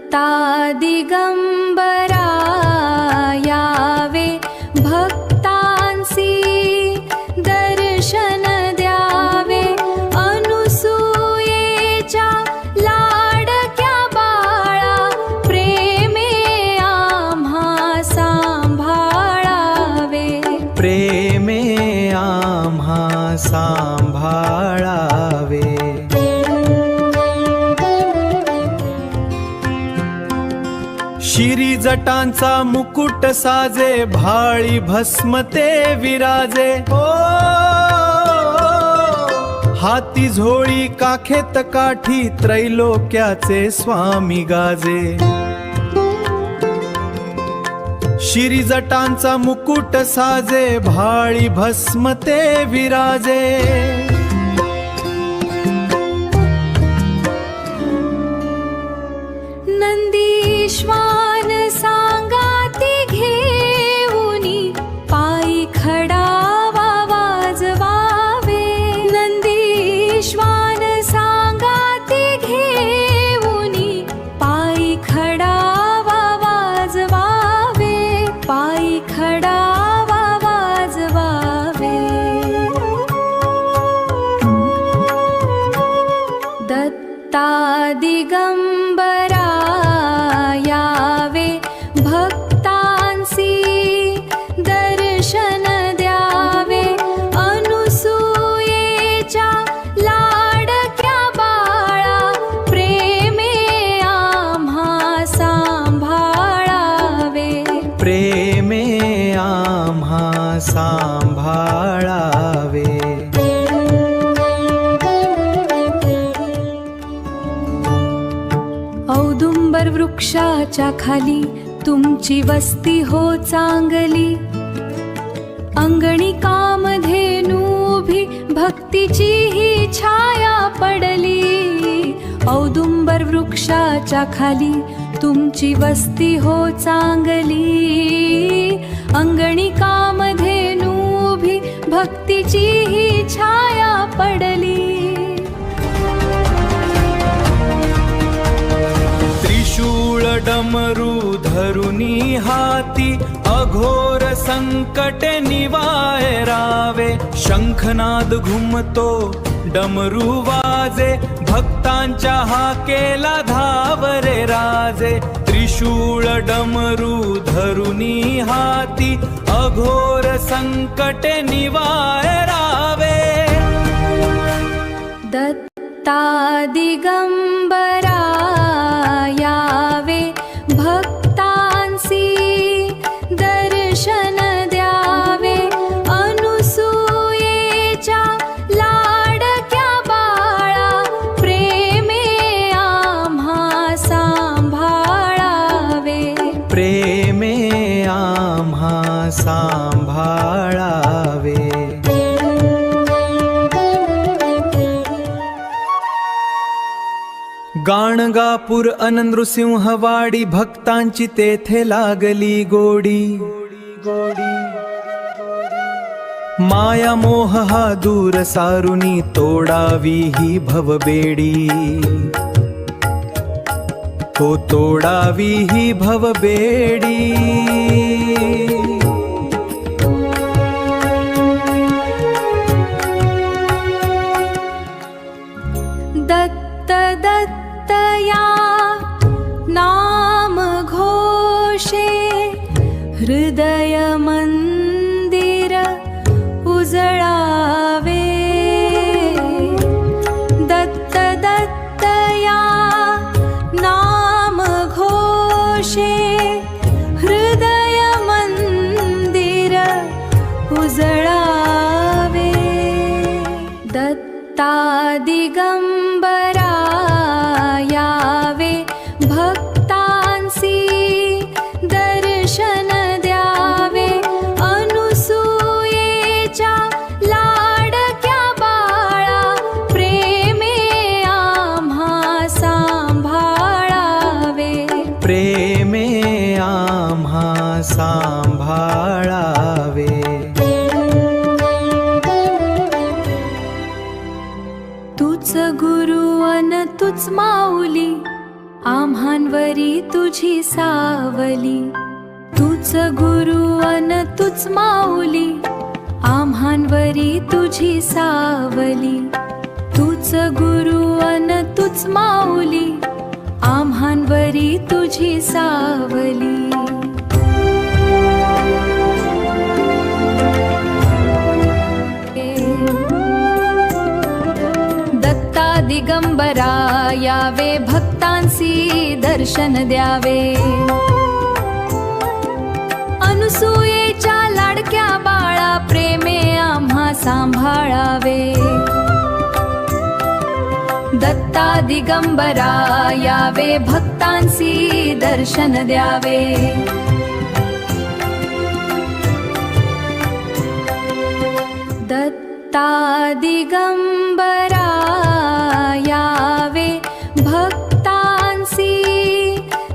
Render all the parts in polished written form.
दत्ता दिगंबरा यावे भक्तांसी दर्शन द्यावे अनुसूयेच्या लाडक्या बाळा प्रेमे आम्हा सांभाळावे प्रेमे आम्हा सांभाळावे शिरी जटांचा मुकुट साजे भाळी भस्म ते विराजे ओ हाती झोळी काखेत काठी त्रैलोक्याचे स्वामी गाजे शिरी जटांचा मुकुट साजे भाळी भस्म ते विराजे नंदीश्वान सांगाती घेऊनी पायी खडावा वाजवावे नंदीश्वान सांगाती घेऊनी पायी खडावा वाजवावे पायी खडावा वाजवावे दत्ता दिगंबरा यावे भक्तांसी दर्शन द्यावे अनुसूयेच्या लाडक्या बाळा प्रेमे आम्हा सांभाळावे प्रेमे आम्हा सांभाळावे औदुंबर वृक्षाच्या खाली तुमची वस्ती हो चांगली अंगणी कामधेनू उभी भक्तीची ही छाया पडली औदुंबर वृक्षाच्या खाली तुमची वस्ती हो चांगली अंगणी कामधेनू उभी भक्तीची ही छाया पडली त्रिशूळ डमरू धरुनी हाती अघोर संकटे निवारावे शंखनाद घुमतो डमरू वाजे भक्तांच्या हाकेला धावरे राजे त्रिशूळ डमरू धरुनी हाती अघोर संकटे निवारावे दत्ता दिगंबरा यावे भक्तांसी दर्शन द्यावे अनुसूयेच्या लाडक्या बाळा प्रेमे आम्हा सांभाळावे प्रेमे आम्हा सांभाळावे गाणगापूर अननृसिंहवाडी भक्तांची तेथे लागली गोडी माया मोह हा दूर सारुनी तोडावी ही भवबेडी हो तोडावी ही भवबेडी दत्त दत्त या नाम घोषे हृदय मंदिर उजळावे दत्त दत्त या नाम घोषे हृदय मंदिर उजळावे दत्ता दिगंबरा यावे भक्तांसी दर्शन द्यावे अनुसूयेच्या लाडक्या बाळा प्रेमे आम्हा सांभाळावे प्रेमे आम्हा सांभाळावे तूच गुरु अन तूच माऊली आम्हांवरी तुझी सावली, तूच गुरु अन तूच माऊली. आम्हांवरी तुझी सावली, तूच गुरु अन तूच माऊली. आम्हांवरी तुझी सावली. दत्ता दिगंबरा यावे, भक्तांसी दर्शन द्यावे. अनसुयेच्या लाडक्या बाळा, प्रेमे आम्हा सांभाळावे. दत्ता दिगंबरा यावे, भक्तांसी दर्शन द्यावे. दत्ता दिगंबरा यावे, भक्तांसी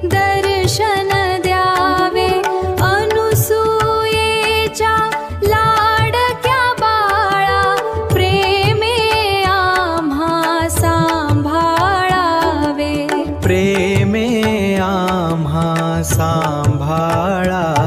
दर्शन द्यावे. अनसुयेच्या लाडक्या बाळा, प्रेमे आम्हा सांभाळावे. प्रेमे आम्हा सांभाळा.